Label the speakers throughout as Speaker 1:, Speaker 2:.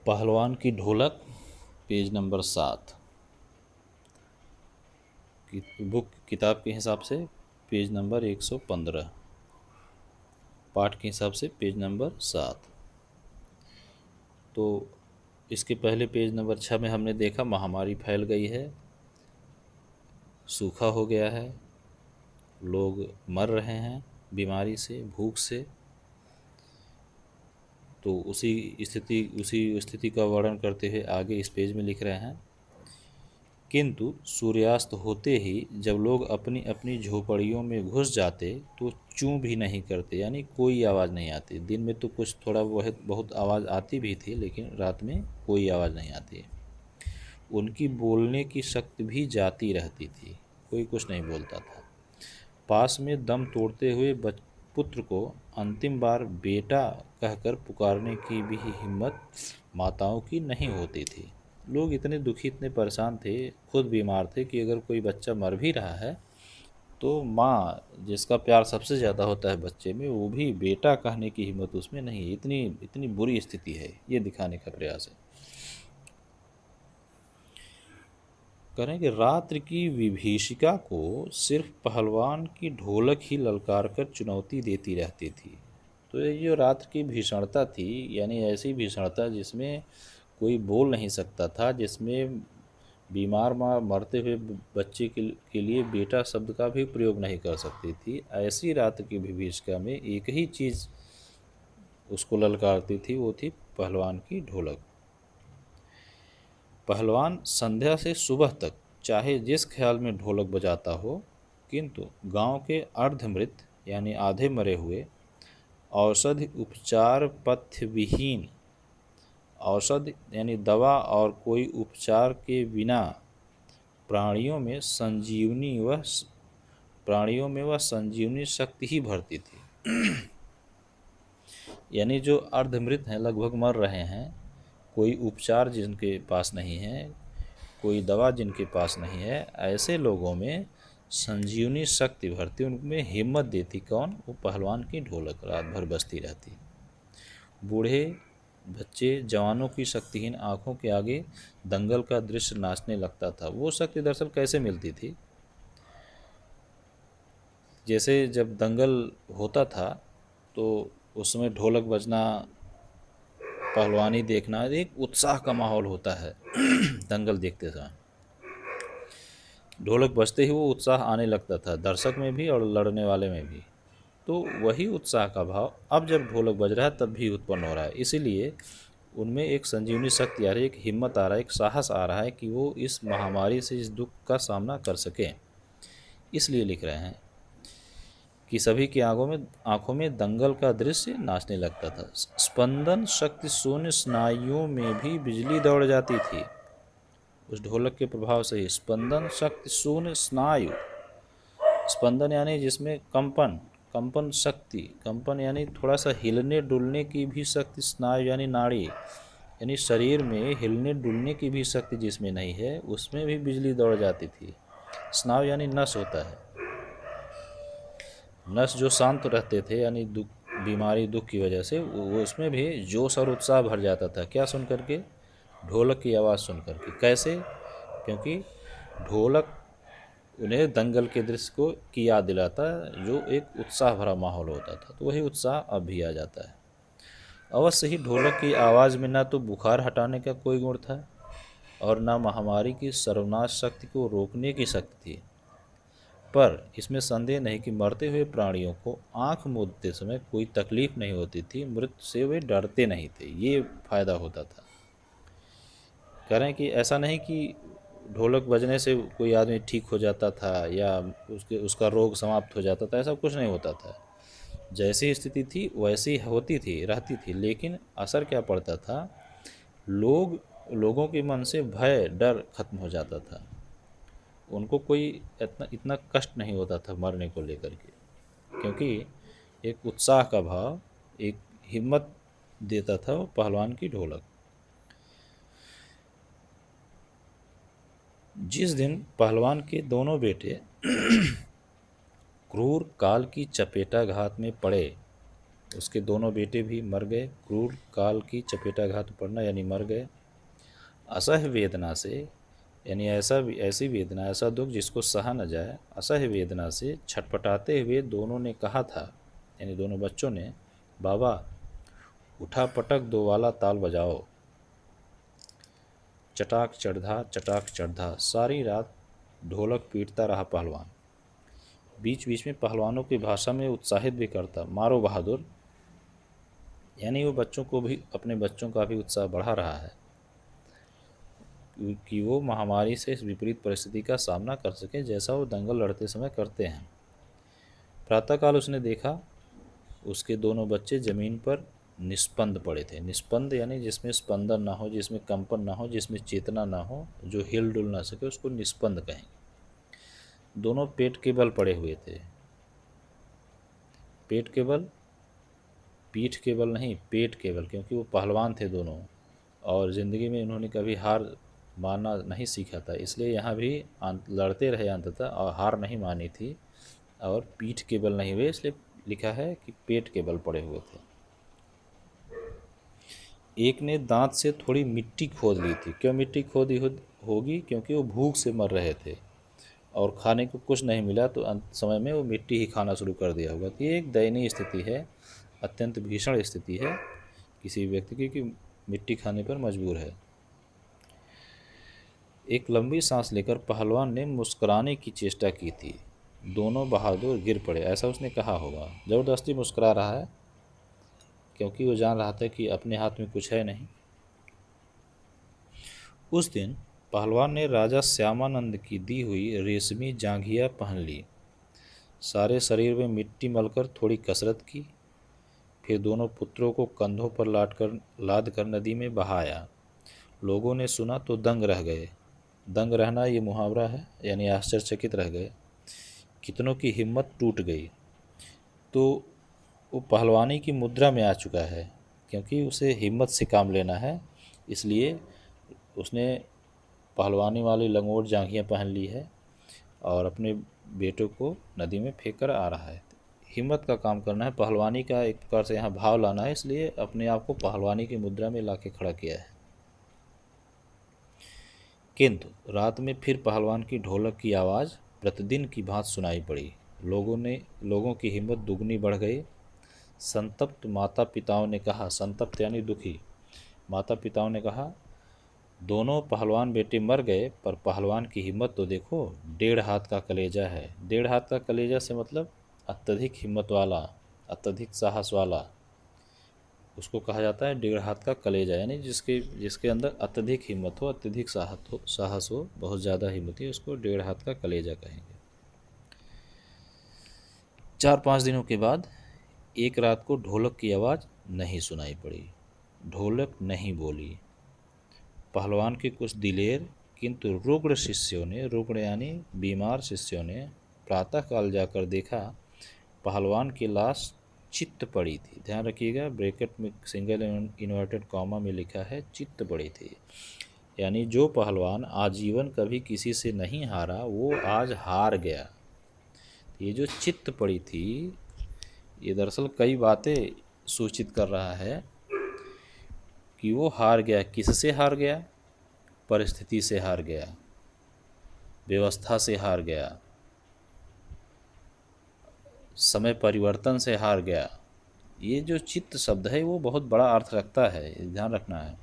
Speaker 1: पहलवान की ढोलक, पेज नंबर 7। बुक किताब के हिसाब से पेज नंबर 115, पाठ के हिसाब से पेज नंबर 7। तो इसके पहले पेज नंबर 6 में हमने देखा महामारी फैल गई है, सूखा हो गया है, लोग मर रहे हैं बीमारी से, भूख से। तो उसी स्थिति का वर्णन करते हुए आगे इस पेज में लिख रहे हैं, किंतु सूर्यास्त होते ही जब लोग अपनी अपनी झोपड़ियों में घुस जाते तो चूं भी नहीं करते, यानी कोई आवाज़ नहीं आती। दिन में तो कुछ थोड़ा बहुत आवाज़ आती भी थी, लेकिन रात में कोई आवाज़ नहीं आती। उनकी बोलने की शक्ति भी जाती रहती थी, कोई कुछ नहीं बोलता था। पास में दम तोड़ते हुए पुत्र को अंतिम बार बेटा कहकर पुकारने की भी हिम्मत माताओं की नहीं होती थी। लोग इतने दुखी, इतने परेशान थे, खुद बीमार थे कि अगर कोई बच्चा मर भी रहा है तो माँ, जिसका प्यार सबसे ज़्यादा होता है बच्चे में, वो भी बेटा कहने की हिम्मत उसमें नहीं। इतनी इतनी बुरी स्थिति है, ये दिखाने का प्रयास है। करें कि रात्रि की विभीषिका को सिर्फ पहलवान की ढोलक ही ललकार कर चुनौती देती रहती थी। तो ये जो रात्रि की भीषणता थी, यानी ऐसी भीषणता जिसमें कोई बोल नहीं सकता था, जिसमें बीमार माँ मरते हुए बच्चे के लिए बेटा शब्द का भी प्रयोग नहीं कर सकती थी, ऐसी रात्रि की विभीषिका में एक ही चीज़ उसको ललकारती थी, वो थी पहलवान की ढोलक। पहलवान संध्या से सुबह तक चाहे जिस ख्याल में ढोलक बजाता हो, किंतु गांव के अर्धमृत यानी आधे मरे हुए, औषधि उपचार पथ्य विहीन, औषधि यानी दवा और कोई उपचार के बिना प्राणियों में वह संजीवनी शक्ति ही भरती थी। यानी जो अर्धमृत हैं, लगभग मर रहे हैं, कोई उपचार जिनके पास नहीं है, कोई दवा जिनके पास नहीं है, ऐसे लोगों में संजीवनी शक्ति भरती, उनमें हिम्मत देती कौन? वो पहलवान की ढोलक रात भर बजती रहती। बूढ़े, बच्चे, जवानों की शक्तिहीन आंखों के आगे दंगल का दृश्य नाचने लगता था। वो शक्ति दरअसल कैसे मिलती थी? जैसे जब दंगल होता था तो उसमें ढोलक बजना, पहलवानी देखना, एक उत्साह का माहौल होता है। दंगल देखते समय ढोलक बजते ही वो उत्साह आने लगता था, दर्शक में भी और लड़ने वाले में भी। तो वही उत्साह का भाव अब जब ढोलक बज रहा है तब भी उत्पन्न हो रहा है। इसीलिए उनमें एक संजीवनी शक्ति आ रही है, एक हिम्मत आ रहा है, एक साहस आ रहा है कि वो इस महामारी से, इस दुख का सामना कर सकें। इसलिए लिख रहे हैं कि सभी की आंखों में दंगल का दृश्य नाचने लगता था। स्पंदन शक्ति शून्य स्नायुओं में भी बिजली दौड़ जाती थी उस ढोलक के प्रभाव से ही। स्पंदन शक्ति शून्य स्नायु, स्पंदन यानी जिसमें कंपन शक्ति, कंपन यानी थोड़ा सा हिलने डुलने की भी शक्ति, स्नायु यानी नाड़ी, यानी शरीर में हिलने डुलने की भी शक्ति जिसमें नहीं है, उसमें भी बिजली दौड़ जाती थी। स्नायु यानी नस होता है, नस जो शांत रहते थे, यानी बीमारी दुख की वजह से, वो उसमें भी जोश और उत्साह भर जाता था। क्या सुन करके? ढोलक की आवाज़ सुन करके। कैसे? क्योंकि ढोलक उन्हें दंगल के दृश्य की याद दिलाता है, जो एक उत्साह भरा माहौल होता था। तो वही उत्साह अब भी आ जाता है। अवश्य ही ढोलक की आवाज़ में ना तो बुखार हटाने का कोई गुण था और ना महामारी की सर्वनाश शक्ति को रोकने की शक्ति थी, पर इसमें संदेह नहीं कि मरते हुए प्राणियों को आंख मूंदते समय कोई तकलीफ नहीं होती थी, मृत्यु से वे डरते नहीं थे, ये फायदा होता था। कह रहे हैं कि ऐसा नहीं कि ढोलक बजने से कोई आदमी ठीक हो जाता था या उसका रोग समाप्त हो जाता था, ऐसा कुछ नहीं होता था। जैसी स्थिति थी वैसी होती थी, रहती थी, लेकिन असर क्या पड़ता था? लोगों के मन से भय, डर खत्म हो जाता था। उनको कोई इतना कष्ट नहीं होता था मरने को लेकर के, क्योंकि एक उत्साह का भाव, एक हिम्मत देता था वो पहलवान की ढोलक। जिस दिन पहलवान के दोनों बेटे क्रूर काल की चपेटाघात में पड़े, उसके दोनों बेटे भी मर गए। क्रूर काल की चपेटाघात पड़ना यानी मर गए। असह्य वेदना से यानी ऐसी वेदना, ऐसा दुख जिसको सहा न जाए, असह्य वेदना से छटपटाते हुए दोनों ने कहा था, यानी दोनों बच्चों ने, बाबा उठा पटक दो वाला ताल बजाओ। चटाक चढ़धा सारी रात ढोलक पीटता रहा पहलवान। बीच बीच में पहलवानों की भाषा में उत्साहित भी करता, मारो बहादुर। यानी वो बच्चों को भी, अपने बच्चों का भी उत्साह बढ़ा रहा है कि वो महामारी से इस विपरीत परिस्थिति का सामना कर सके जैसा वो दंगल लड़ते समय करते हैं। प्रातःकाल उसने देखा उसके दोनों बच्चे जमीन पर निस्पंद पड़े थे। निस्पंद यानी जिसमें स्पंदन ना हो, जिसमें कंपन ना हो, जिसमें चेतना ना हो, जो हिल डुल ना सके, उसको निस्पंद कहेंगे। दोनों पेट के बल पड़े हुए थे। पेट के बल, पीठ के बल नहीं, पेट के बल, क्योंकि वो पहलवान थे दोनों और ज़िंदगी में इन्होंने कभी हार मानना नहीं सीखा था, इसलिए यहाँ भी लड़ते रहे अंततः और हार नहीं मानी थी। और पीठ के बल नहीं हुए, इसलिए लिखा है कि पेट के बल पड़े हुए थे। एक ने दांत से थोड़ी मिट्टी खोद ली थी। क्यों मिट्टी खोदी होगी? क्योंकि वो भूख से मर रहे थे और खाने को कुछ नहीं मिला, तो अंत समय में वो मिट्टी ही खाना शुरू कर दिया होगा। तो ये एक दयनीय स्थिति है, अत्यंत भीषण स्थिति है किसी व्यक्ति की कि मिट्टी खाने पर मजबूर है। एक लंबी सांस लेकर पहलवान ने मुस्कुराने की चेष्टा की थी। दोनों बहादुर गिर पड़े, ऐसा उसने कहा होगा। ज़बरदस्ती मुस्कुरा रहा है क्योंकि वो जान रहा था कि अपने हाथ में कुछ है नहीं। उस दिन पहलवान ने राजा श्यामानंद की दी हुई रेशमी जांघिया पहन ली, सारे शरीर में मिट्टी मलकर थोड़ी कसरत की, फिर दोनों पुत्रों को कंधों पर लाद कर नदी में बहाया। लोगों ने सुना तो दंग रह गए। दंग रहना ये मुहावरा है, यानी आश्चर्यचकित रह गए। कितनों की हिम्मत टूट गई। तो वो पहलवानी की मुद्रा में आ चुका है, क्योंकि उसे हिम्मत से काम लेना है, इसलिए उसने पहलवानी वाली लंगोट जांघियाँ पहन ली है और अपने बेटों को नदी में फेंक कर आ रहा है। हिम्मत का काम करना है, पहलवानी का एक प्रकार से यहाँ भाव लाना है, इसलिए अपने आप को पहलवानी की मुद्रा में ला के खड़ा किया है। किंतु रात में फिर पहलवान की ढोलक की आवाज़ प्रतिदिन की भांति सुनाई पड़ी। लोगों की हिम्मत दुगनी बढ़ गई। संतप्त माता पिताओं ने कहा, संतप्त यानी दुखी, माता पिताओं ने कहा, दोनों पहलवान बेटे मर गए पर पहलवान की हिम्मत तो देखो, 1.5 हाथ का कलेजा है। 1.5 हाथ का कलेजा से मतलब अत्यधिक हिम्मत वाला, अत्यधिक साहस वाला, उसको कहा जाता है 1.5 हाथ का कलेजा। यानी जिसके अंदर अत्यधिक हिम्मत हो, अत्यधिक साहस हो, बहुत ज़्यादा हिम्मत है, उसको 1.5 हाथ का कलेजा कहेंगे। 4-5 दिनों के बाद एक रात को ढोलक की आवाज़ नहीं सुनाई पड़ी। ढोलक नहीं बोली। पहलवान के कुछ दिलेर किंतु रुग्ण शिष्यों ने, रुग्ण यानी बीमार शिष्यों ने, प्रातःकाल जाकर देखा पहलवान की लाश चित्त पड़ी थी। ध्यान रखिएगा, ब्रैकेट में सिंगल इन्वर्टेड कॉमा में लिखा है चित्त पड़ी थी, यानी जो पहलवान आजीवन कभी किसी से नहीं हारा वो आज हार गया। ये जो चित्त पड़ी थी, ये दरअसल कई बातें सूचित कर रहा है कि वो हार गया। किससे हार गया? परिस्थिति से हार गया, व्यवस्था से हार गया, समय परिवर्तन से हार गया। ये जो चित्त शब्द है वो बहुत बड़ा अर्थ रखता है, ध्यान रखना है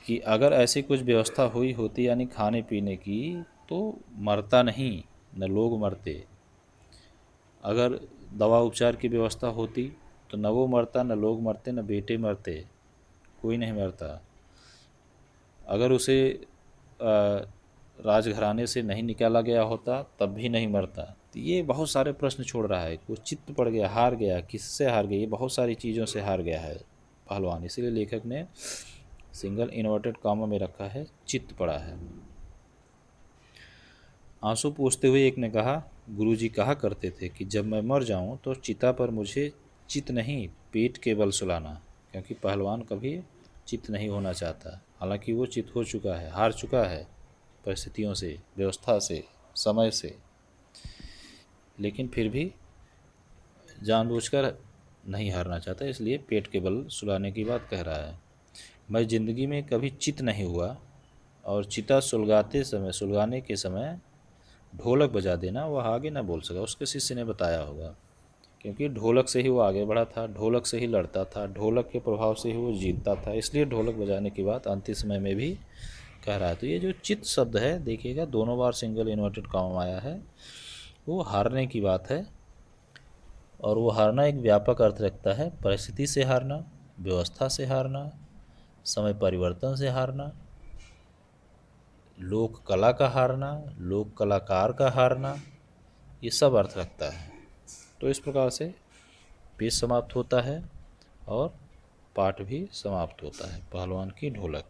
Speaker 1: कि अगर ऐसी कुछ व्यवस्था हुई होती यानी खाने पीने की, तो मरता नहीं, न लोग मरते। अगर दवा उपचार की व्यवस्था होती तो न वो मरता, न लोग मरते, न बेटे मरते, कोई नहीं मरता। अगर उसे राजघराने से नहीं निकाला गया होता तब भी नहीं मरता। तो ये बहुत सारे प्रश्न छोड़ रहा है। कुछ चित्त पड़ गया, हार गया, किससे हार गया? ये बहुत सारी चीज़ों से हार गया है पहलवान, इसीलिए लेखक ने सिंगल इन्वर्टेड कॉमा में रखा है, चित्त पड़ा है। आंसू पोंछते हुए एक ने कहा, गुरुजी कहा करते थे कि जब मैं मर जाऊं तो चिता पर मुझे चित नहीं पेट के बल सुलाना, क्योंकि पहलवान कभी चित नहीं होना चाहता। हालांकि वो चित हो चुका है, हार चुका है परिस्थितियों से, व्यवस्था से, समय से, लेकिन फिर भी जानबूझकर नहीं हारना चाहता, इसलिए पेट के बल सुलाने की बात कह रहा है। मैं ज़िंदगी में कभी चित नहीं हुआ, और चिता सुलगाने के समय ढोलक बजा देना, वह आगे ना बोल सका। उसके शिष्य ने बताया होगा, क्योंकि ढोलक से ही वो आगे बढ़ा था, ढोलक से ही लड़ता था, ढोलक के प्रभाव से ही वो जीतता था, इसलिए ढोलक बजाने की बात अंतिम समय में भी कह रहा है। तो ये जो चित शब्द है, देखिएगा दोनों बार सिंगल इन्वर्टेड कॉमा आया है, वो हारने की बात है। और वो हारना एक व्यापक अर्थ रखता है। परिस्थिति से हारना, व्यवस्था से हारना, समय परिवर्तन से हारना, लोक कला का हारना, लोक कलाकार का हारना, ये सब अर्थ रखता है। तो इस प्रकार से पेज समाप्त होता है और पाठ भी समाप्त होता है। पहलवान की ढोलक।